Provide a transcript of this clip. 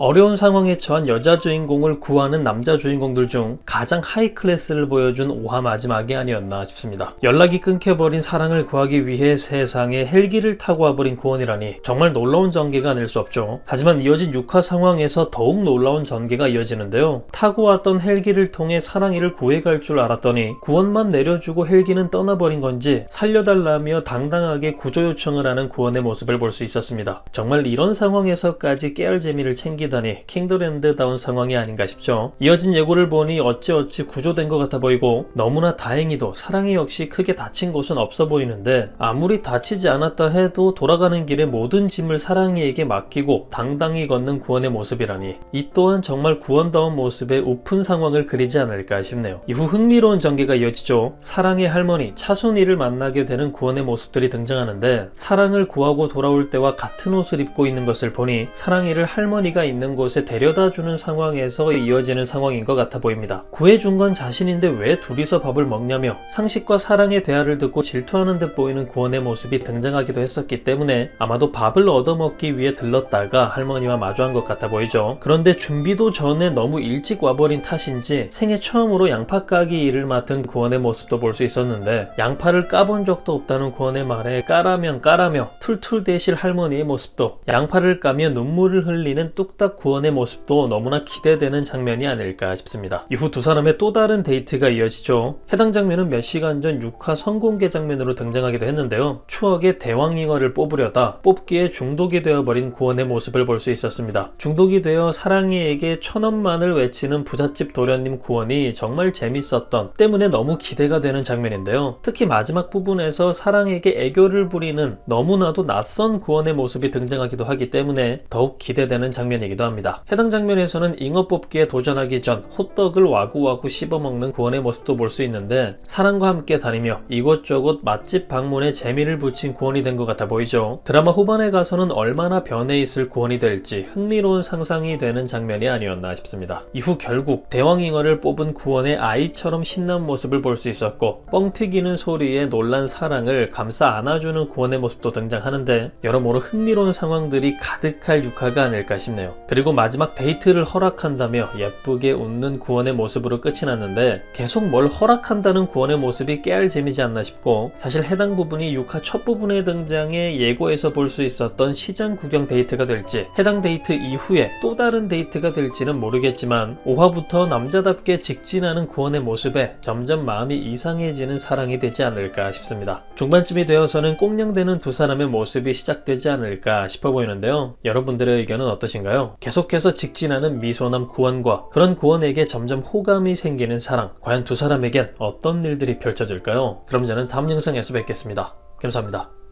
어려운 상황에 처한 여자 주인공을 구하는 남자 주인공들 중 가장 하이 클래스를 보여준 5화 마지막이 아니었나 싶습니다. 연락이 끊겨버린 사랑을 구하기 위해 세상에 헬기를 타고 와버린 구원이라니 정말 놀라운 전개가 아닐 수 없죠. 하지만 이어진 6화 상황에서 더욱 놀라운 전개가 이어지는데요. 타고 왔던 헬기를 통해 사랑이를 구해갈 줄 알았더니 구원만 내려주고 헬기는 떠나버린 건지 살려달라며 당당하게 구조 요청을 하는 구원의 모습을 볼 수 있었습니다. 정말 이런 상황에서까지 깨알 재미를 챙기다니 킹더랜드다운 상황이 아닌가 싶죠. 이어진 예고를 보니 어찌어찌 구조된 것 같아 보이고 너무나 다행히도 사랑이 역시 크게 다친 곳은 없어 보이는데 아무리 다치지 않았다 해도 돌아가는 길에 모든 짐을 사랑이에게 맡기고 당당히 걷는 구원의 모습이라니 이 또한 정말 구원다운 모습의 우픈 상황을 그리지 않을까 싶네요. 이후 흥미로운 전개가 이어지죠. 사랑의 할머니 차순이를 만나게 되는 구원의 모습들이 등장하는데 사랑을 구하고 돌아올 때와 같은 옷을 입고 있는 것을 보니 사랑이를 할머니가 있는 곳에 데려다주는 상황에서 이어지는 상황인 것 같아 보입니다. 구해준 건 자신인데 왜 둘이서 밥을 먹냐며 상식과 사랑의 대화를 듣고 질투하는 듯 보이는 구원의 모습이 등장하기도 했었기 때문에 아마도 밥을 얻어먹기 위해 들렀다가 할머니와 마주한 것 같아 보이죠. 그런데 준비도 전에 너무 일찍 와버린 탓인지 생애 처음으로 양파 까기 일을 맡은 구원의 모습도 볼 수 있었는데 양파를 까본 적도 없다는 구원의 말에 까라면 까라며 툴툴 대실 할머니의 모습도 양파를 까며 눈물을 흘리는 뚝딱 구원의 모습도 너무나 기대되는 장면이 아닐까 싶습니다. 이후 두 사람의 또 다른 데이트가 이어지죠. 해당 장면은 몇 시간 전 6화 선공개 장면으로 등장하기도 했는데요. 추억의 대왕잉어를 뽑으려다 뽑기에 중독이 되어버린 구원의 모습을 볼 수 있었습니다. 중독이 되어 사랑이에게 1000원만을 외치는 부잣집 도련님 구원이 정말 재밌었던 때문에 너무 기대가 되는 장면인데요. 특히 마지막 부분에서 사랑에게 애교를 부리는 너무나도 낯선 구원의 모습이 등장하기도 하기 때문에 더욱 기대되는 장면이기도 합니다. 해당 장면에서는 잉어 뽑기에 도전하기 전 호떡을 와구와구 씹어먹는 구원의 모습도 볼 수 있는데 사랑과 함께 다니며 이곳저곳 맛집 방문에 재미를 붙인 구원이 된 것 같아 보이죠. 드라마 후반에 가서는 얼마나 변해 있을 구원이 될지 흥미로운 상상이 되는 장면이 아니었나 싶습니다. 이후 결국 대왕잉어를 뽑은 구원의 아이처럼 신난 모습을 볼 수 있었고 뻥 튀기는 소리에 놀란 사랑을 감싸 안아주는 구원의 모습도 등장하는데 여러모로 흥미로운 상황들이 가득할 6화가 아닐까 싶네요. 그리고 마지막 데이트를 허락한다며 예쁘게 웃는 구원의 모습으로 끝이 났는데 계속 뭘 허락한다는 구원의 모습이 깨알 재미지 않나 싶고 사실 해당 부분이 6화 첫 부분의 등장에 예고에서 볼 수 있었던 시장 구경 데이트가 될지 해당 데이트 이후에 또 다른 데이트가 될지는 모르겠지만 5화부터 남자답게 직진하는 구원의 모습에 점점 마음이 이상해지는 사랑이 되지 않을까 싶습니다. 중반쯤이 되어서는 꽁냥대는 두 사람의 모습이 시작되지 않을까 싶어 보이는데요. 여러분들의 의견은 어떠신가요? 계속해서 직진하는 미소남 구원과 그런 구원에게 점점 호감이 생기는 사랑, 과연 두 사람에겐 어떤 일들이 펼쳐질까요? 그럼 저는 다음 영상에서 뵙겠습니다. 감사합니다.